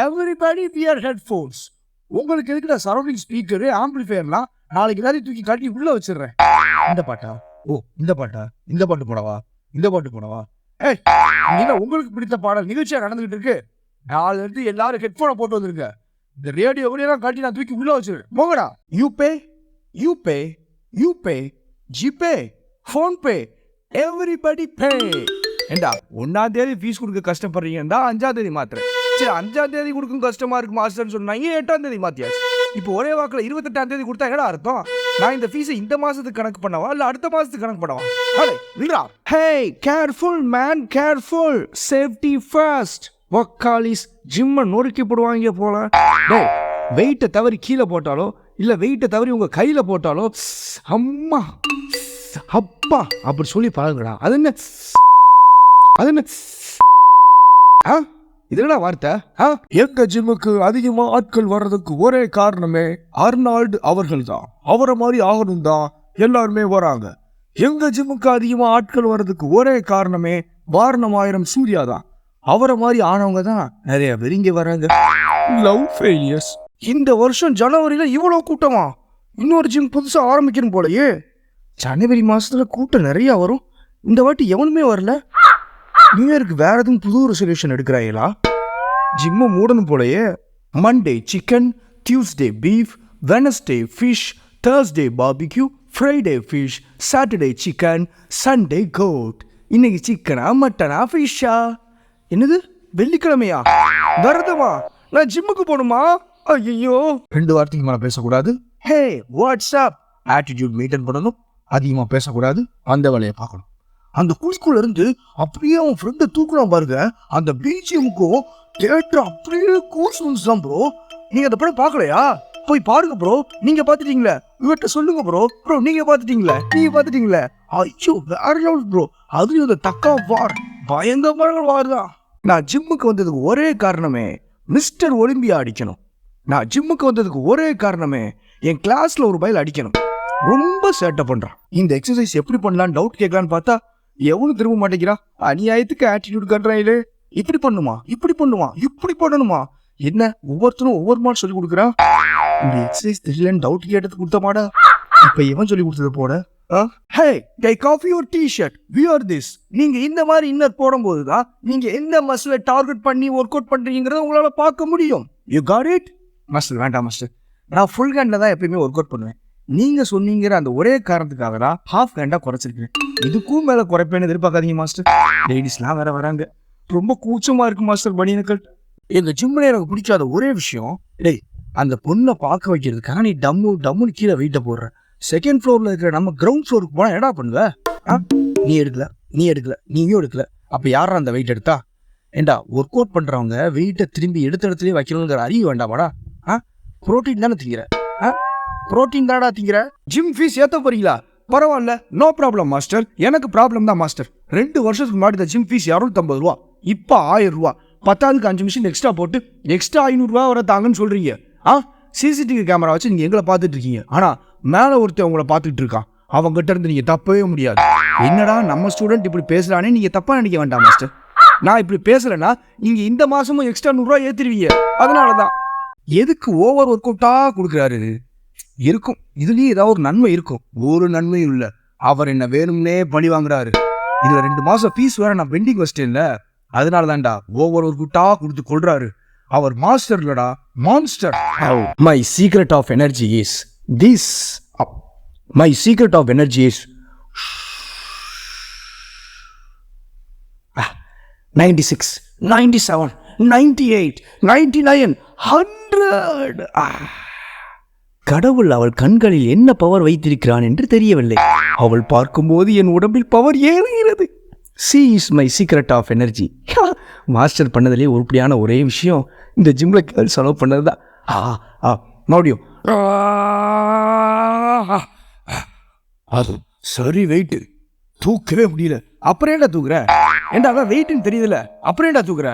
Everybody wear headphones. உங்களுக்கு இருக்கிற surrounding speaker ஆம்பிளிஃபையர்லாம் நாளைக்கு எல்லாத்தையும் தூக்கி காட்டி உள்ள வச்சிடுறேன். இந்த பாட்டா? ஓ இந்த பாட்டா? இந்த பாட்டு போடவா? இந்த பாட்டு போடவா? ஏய், உங்களுக்கு பிடித்த பாடல் நிகழ்ச்சியா நடந்துகிட்டு இருக்கு. நாளைல இருந்து எல்லாரும் ஹெட்போனை போட்டு வந்துருங்க. இந்த ரேடியோ எல்லாம் காட்டி நான் தூக்கி உள்ள வச்சிருக்கேன். போங்கடா. You pay you pay you pay GPay PhonePe everybody pay. ஏண்டா 1ஆம் தேதி ஃபீஸ் கொடுக்க கஷ்டப்படுறீங்கடா, 5ஆம் தேதி மாத்துறேன். சரி 5ஆம் தேதி கொடுக்கும் கஷ்டமா இருக்கு மாஸ்டர்னு சொன்னாங்க, 8ஆம் தேதி மாத்தியாச்சு. இப்போ ஒரே வாக்குல 28ஆம் தேதி கொடுத்தா என்னடா அர்த்தம்? நான் இந்த ஃபீஸை இந்த மாசத்துக்கு கணக்கு பண்ணவா இல்ல அடுத்த மாசத்துக்கு கணக்கு பண்ணவா? Hey careful man, careful, safety first. வக்காலிஸ் ஜிம்மை நொறுக்கி போடுவாங்க போல. டேய், வெயிட்டை தவறி கீழே போட்டாலோ இல்ல வெயிட்டை தவறி உங்க கையில போட்டாலோ அம்மா அப்பா அப்படி சொல்லி பழகுடா. அது என்ன இதுடா வார்த்தை? எங்க ஜிம்முக்கு அதிகமா ஆட்கள் வர்றதுக்கு ஒரே காரணமே அர்னால்டு அவர்கள் தான். அவரை மாதிரி ஆகணும் தான் எல்லாருமே வராங்க. எங்க ஜிம்முக்கு அதிகமா ஆட்கள் வர்றதுக்கு ஒரே காரணமே வாரணமாயிரம் சூர்யா தான். அவரை மாதிரி ஆனவங்க தான் நிறைய பேர் இங்க வராங்க. Love failures. இந்த வருஷம் ஜனவரியில இவ்வளவு கூட்டமா? இன்னொரு ஜிம் புதுசா ஆரம்பிக்கணும் போலயே. ஜனவரி மாசத்துல கூட்டம் நிறைய வரும். இந்த வாட்டி எவனுமே வரல. நியூ இயருக்கு வேற எதுவும் புது ரெசல்யூஷன் எடுக்கிறாங்களா? ஜிம்மை மூடணும் போலயே. Monday chicken, Tuesday beef, Wednesday fish, Thursday barbecue, Friday fish, Saturday chicken, Sunday goat. இன்னைக்கு சிக்கனா மட்டனா ஃபிஷ்ஷா? என்னது வெள்ளிக்கிழமையா? விரதமா? நான் ஜிம்முக்கு போகணுமா? ஐயோ, 2 வார்த்தைக்கு மேல பேசக்கூடாது. ஹே வாட்ஸ்அப் ஆட்டிடியூட் மெயின்டைன் பண்ணணும். அதிகமாக பேசக்கூடாது. அந்த வேலையை பார்க்கணும். அந்த குளிக்குள்ள இருந்து அப்படியே அவன் ஃப்ரெண்டை தூக்கலாம் பாருங்க. அந்த பிஜிஎம்க்கும் தியேட்டர் அப்படியே கூஸ் தான் ப்ரோ. நீங்க அந்த படம் பார்க்கலையா? போய் பாருங்க ப்ரோ. நீங்க பாத்துட்டீங்களே? இவர்கிட்ட சொல்லுங்க ப்ரோ. ப்ரோ நீங்க பாத்துட்டீங்களே? ஐயோ வேற லெவல் ப்ரோ. அதுலயும் அந்த தக்கா வார் பயங்கரமான வார் தான். நான் ஜிம்முக்கு வந்ததுக்கு ஒரே காரணமே மிஸ்டர் ஒலிம்பியா அடிக்கணும். நான் ஜிம்முக்கு வந்ததுக்கு ஒரே காரணமே என் கிளாஸ்ல ஒரு பையல் அடிக்கணும். ரொம்ப சேட்டை பண்றான். இந்த எக்ஸசைஸ் எப்படி பண்ணலான்னு டவுட் கேட்கலான்னு பார்த்தா எவனும் திரும்ப மாட்டேங்கிறான். அநியாயத்துக்கு ஆட்டிடியூட் காட்டுறான். இப்படி பண்ணணுமா? என்ன ஒவ்வொருத்தரும் ஒவ்வொரு மாதிரி சொல்லி கொடுக்குறான். இந்த எக்ஸசைஸ் தெரியலன்னு டவுட் கேட்டது கொடுத்தமாடா. இப்ப எவன் சொல்லி கொடுத்தது போட? Hey take off your T-shirt, wear this. நீங்க இந்த மாதிரி இன்னர் போடும்போது தான் நீங்க எந்த மசிலை டார்கெட் பண்ணி ஒர்க் அவுட் பண்றீங்கிறத உங்களால பார்க்க முடியும். You got it? மாஸ்டர் வேண்டாம் மாஸ்டர், நான் ஃபுல் ஹேண்ட்ல தான் எப்பயுமே ஒர்க் அவுட் பண்ணுவேன். நீங்க சொன்னீங்கிற அந்த ஒரே காரணத்துக்காக தான் ஹாஃப் ஹேண்டா குறைச்சிருக்கேன். இதுக்கும் மேல குறைப்பேன்னு எதிர்பார்க்காதீங்க மாஸ்டர். லேடிஸ்லாம் வேற வராங்க. ரொம்ப கூச்சமா இருக்கு மாஸ்டர் பனியனுக்கள். எங்க ஜிம்ல எனக்கு பிடிக்காத ஒரே விஷயம், டேய் அந்த பொண்ணை பார்க்க வைக்கிறதுக்காக நீ டம்முன்னு கீழே வெயிட்ட போடுற. செகண்ட் ஃப்ளோர்ல இருக்கிற நம்ம கிரவுண்ட் ஃப்ளோருக்கு போனா என்னடா பண்ணுவ? நீ எடுக்கல, நீயும் எடுக்கல. அப்ப யாரா அந்த வெயிட் எடுத்தா? ஏண்டா ஒர்க் அவுட் பண்றவங்க வெயிட்டை திரும்பி எடுத்த இடத்துலயே வைக்கணுங்கிற அறிவு வேண்டாமாடா? புரோட்டீன் தானே திங்கிற? புரோட்டீன் தானடா திங்கிற? ஜிம் ஃபீஸ் ஏத்த போறீங்களா? பரவாயில்ல, நோ ப்ராப்ளம் மாஸ்டர். எனக்கு ப்ராப்ளம் தான் மாஸ்டர். 2 வருஷத்துக்கு முன்னாடி இந்த ஜிம் ஃபீஸ் 250 ரூபா, இப்போ 1000 ரூபா. 10க்கு 5 மிஷின் எக்ஸ்ட்ரா போட்டு எக்ஸ்ட்ரா 500 ரூபா வர தாங்கன்னு சொல்றீங்க. சிசிடிவி கேமரா வச்சு நீங்க எங்களை பார்த்துட்டு இருக்கீங்க. ஆனா மேல ஒருத்தர் உங்களை பார்த்துட்டு இருக்கான். அவங்ககிட்ட இருந்து நீங்க தப்பவே முடியாது. என்னடா நம்ம ஸ்டூடெண்ட் இப்படி பேசுறானே நீங்க தப்பா நினைக்க வேண்டாம் மாஸ்டர். நான் இப்படி பேசலன்னா நீங்க இந்த மாசமும் எக்ஸ்ட்ரா 100 ரூபா ஏத்திருவீங்க. அதனாலதான். எதுக்கு ஓவர் ஒர்க் அவுட்டா கொடுக்குறாரு? இருக்கும், இதுலயே ஏதாவது ஒரு நன்மை இருக்கும். ஒரு நன்மையும் இல்ல. அவர் என்ன வேணும்னே பழி வாங்குறாரு. இதுல 2 மாசம் ஃபீஸ் வேற நான் பெண்டிங் வச்சிட்டேன்ல, அதனால தான்டா ஓவர் ஒரு குட்டா கொடுத்து கொள்றாரு. அவர் மாஸ்டர் இல்லடா, monster. My secret of energy is this. My secret of energy is 96, 97, 98, 99, 100. கடவுள் அவள் கண்களில் என்ன பவர் வைத்திருக்கிறான் என்று தெரியவில்லை. அவள் பார்க்கும்போது என் உடம்பில் பவர் ஏறுகிறது. She is my secret of energy. Master பண்ணதுலேயே உருப்படியான ஒரே விஷயம் இந்த ஜிம்ல கேர்ள்ஸ் அலோவ் பண்ணதுதான். மறுபடியும் அது சரி, வெயிட் தூக்கவே முடியல. அப்புறம் ஏன்டா தூக்குற? ஏண்டா அதான் வெயிட்னு தெரியுதுல, அப்புறம் ஏன்டா தூக்குற?